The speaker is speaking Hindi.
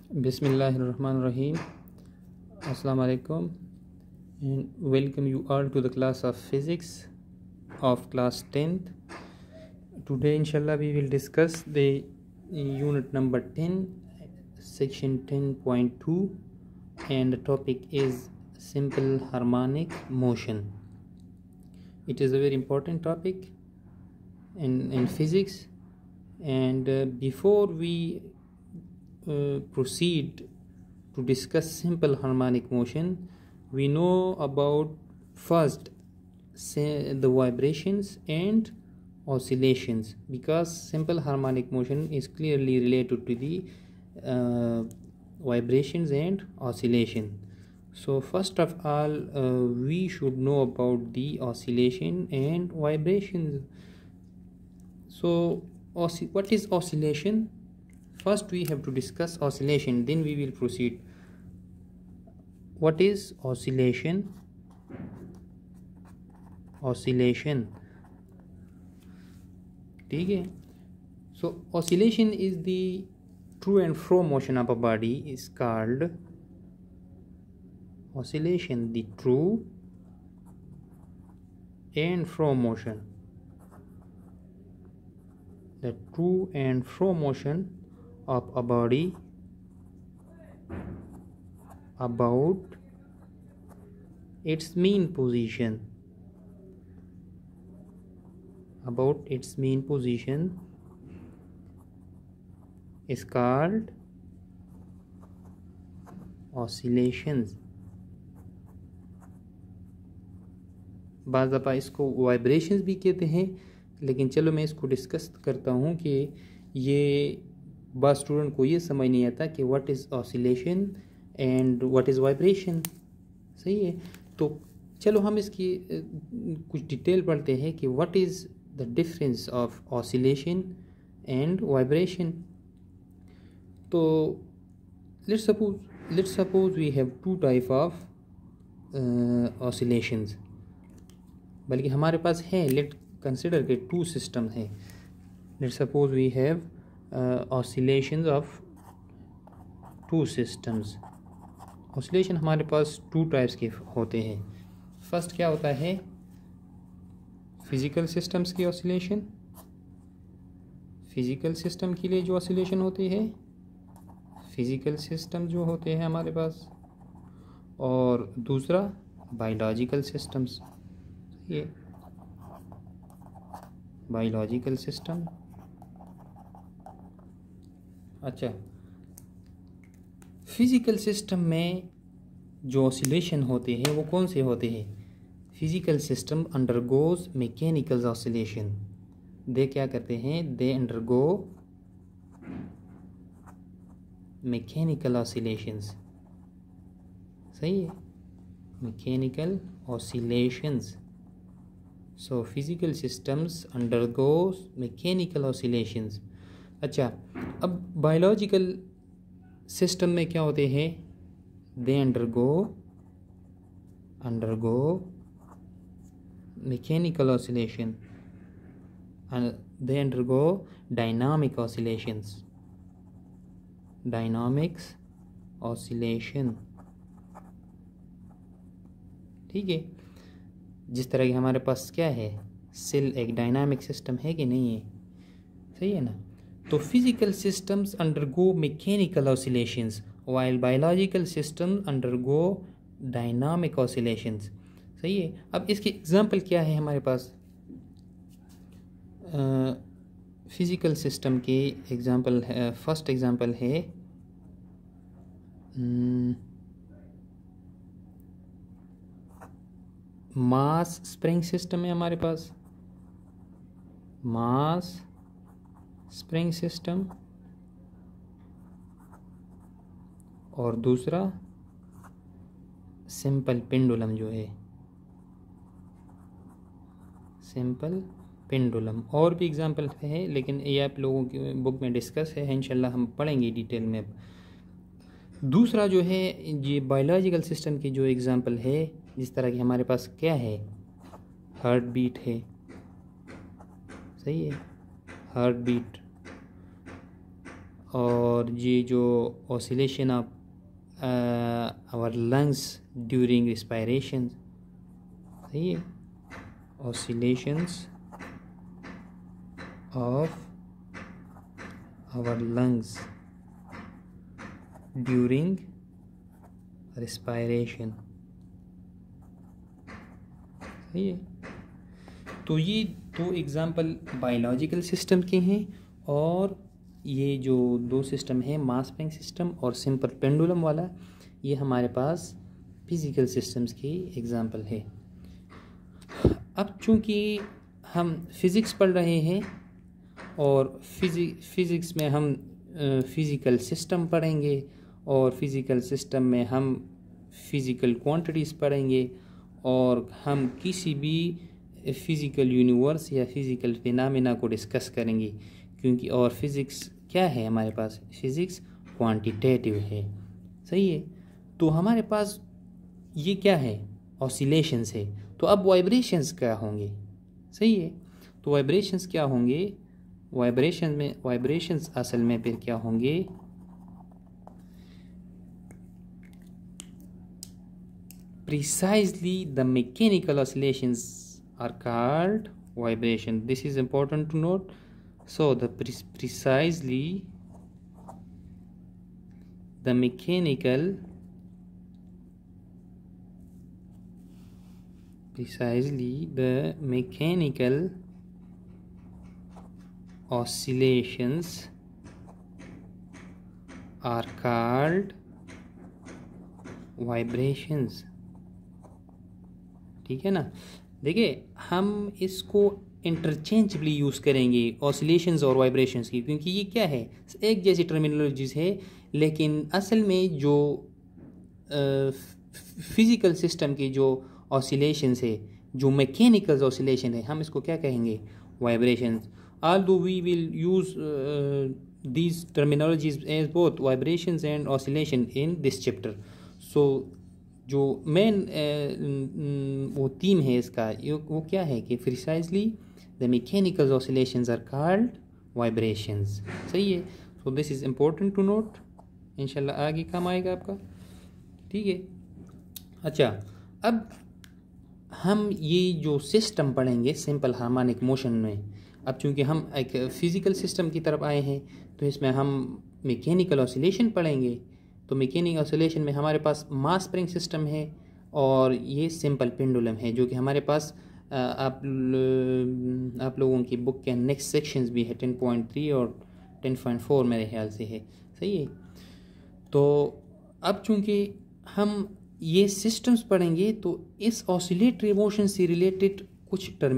Bismillahirrahmanirrahim. Assalamu alaikum and welcome you all to the class of physics of class 10th. Today inshallah we will discuss the unit number 10, section 10.2, and the topic is simple harmonic motion. It is a very important topic in physics, and before we proceed to discuss simple harmonic motion, we know about first the vibrations and oscillations, because simple harmonic motion is clearly related to the vibrations and oscillation. So first of all, we should know about the oscillation and vibrations. So what is oscillation? First we have to discuss oscillation, then we will proceed. What is oscillation? Oscillation, ठीक है. So oscillation is the to and fro motion of a body is called oscillation. The to and fro motion, the to and fro motion of a body about its mean position, is called oscillations. बाज़ दफ़ा इसको वाइब्रेशंस भी कहते हैं, लेकिन चलो मैं इसको डिस्कस करता हूँ कि ये बस स्टूडेंट को ये समझ नहीं आता कि what is oscillation and what is vibration. सही है, तो चलो हम इसकी कुछ डिटेल पढ़ते हैं कि what is the difference of oscillation and vibration. तो let's suppose we have two type of oscillations, बल्कि हमारे पास है, लेट कंसिडर के टू सिस्टम है. Let's suppose we have oscillations of two systems. oscillation हमारे पास टू टाइप्स के होते हैं. फर्स्ट क्या होता है? फिजिकल सिस्टम्स की ऑसिलेशन. फिजिकल सिस्टम के लिए जो ऑसिलेशन होती है, फिजिकल सिस्टम जो होते हैं हमारे पास, और दूसरा बायोलॉजिकल सिस्टम्स. ये बायोलॉजिकल सिस्टम. अच्छा, फिज़िकल सिस्टम में जो ऑसिलेशन होते हैं वो कौन से होते हैं? Physical system undergoes mechanical oscillation. They क्या करते हैं? They undergo mechanical oscillations. सही है, mechanical oscillations. So physical systems undergoes mechanical oscillations. अच्छा, अब बायोलॉजिकल सिस्टम में क्या होते हैं? They undergo mechanical oscillation and they undergo dynamic oscillations. Dynamics oscillation, ठीक है. जिस तरह की हमारे पास क्या है, सेल एक डायनामिक सिस्टम है कि नहीं है? सही है ना. तो physical systems undergo mechanical oscillations while biological system undergo dynamic oscillations. सही है. अब इसकी एग्जांपल क्या है हमारे पास? फिजिकल सिस्टम की एग्जांपल है, फर्स्ट एग्जांपल है मास स्प्रिंग सिस्टम है हमारे पास. मास स्प्रिंग सिस्टम, और दूसरा सिंपल पेंडुलम जो है, सिंपल पेंडुलम. और भी एग्जांपल है, लेकिन ये आप लोगों की बुक में डिस्कस है, इंशाल्लाह हम पढ़ेंगे डिटेल में. अब दूसरा जो है, ये बायोलॉजिकल सिस्टम की जो एग्जांपल है, जिस तरह की हमारे पास क्या है, हार्ट बीट है. सही है, हार्ट बीट. और ये जो oscillation of our lungs during respiration, सही है, oscillations of our lungs during respiration, सही है। तो ये दो एग्जांपल बायोलॉजिकल सिस्टम के हैं, और ये जो दो सिस्टम है मास स्प्रिंग सिस्टम और सिंपल पेंडुलम वाला, ये हमारे पास फिज़िकल सिस्टम्स की एग्जांपल है। अब चूँकि हम फिज़िक्स पढ़ रहे हैं और फिज़िक्स में हम फिज़िकल सिस्टम पढ़ेंगे, और फिज़िकल सिस्टम में हम फिज़िकल क्वांटिटीज़ पढ़ेंगे, और हम किसी भी फिज़िकल यूनिवर्स या फिज़िकल फिनोमेना को डिस्कस करेंगे, क्योंकि और फिज़िक्स क्या है हमारे पास, फिज़िक्स क्वांटिटेटिव है, सही है। तो हमारे पास ये क्या है, ऑसिलेशंस है। तो अब वाइब्रेशंस क्या होंगे, सही है। तो वाइब्रेशंस क्या होंगे, वाइब्रेशंस असल में फिर क्या होंगे, precisely the mechanical oscillations are called vibration. This is important to note. So the precisely the mechanical oscillations are called vibrations, ठीक है ना। देखिए हम इसको इंटरचेंजबली यूज़ करेंगे ऑसिलेशंस और वाइब्रेशंस की, क्योंकि ये क्या है, एक जैसी टर्मिनोलॉजीज है, लेकिन असल में जो फिज़िकल सिस्टम की जो ऑसिलेशंस है, जो मैकेनिकल ऑसिलेशन है, हम इसको क्या कहेंगे, vibrations. although we will use these terminologies as both vibrations and oscillation in this chapter. So जो मेन वो थीम है इसका, वो क्या है कि precisely the mechanical oscillations are called vibrations, सही है। So this is important to note, इंशाल्लाह आगे काम आएगा आपका, ठीक है। अच्छा, अब हम ये जो सिस्टम पढ़ेंगे सिंपल हार्मोनिक मोशन में, अब चूँकि हम एक फ़िज़िकल सिस्टम की तरफ आए हैं, तो इसमें हम मैकेनिकल ऑसिलेशन पढ़ेंगे। तो मैकेनिकल ऑसिलेशन में हमारे पास मास स्प्रिंग सिस्टम है, और ये सिंपल पेंडुलम है, जो कि हमारे पास आप लोगों की बुक के नेक्स्ट सेक्शंस भी है, 10.3 और 10.4 मेरे ख्याल से है, सही है। तो अब चूँकि हम ये सिस्टम्स पढ़ेंगे, तो इस ऑसिलेटरी मोशन से रिलेटेड कुछ टर्म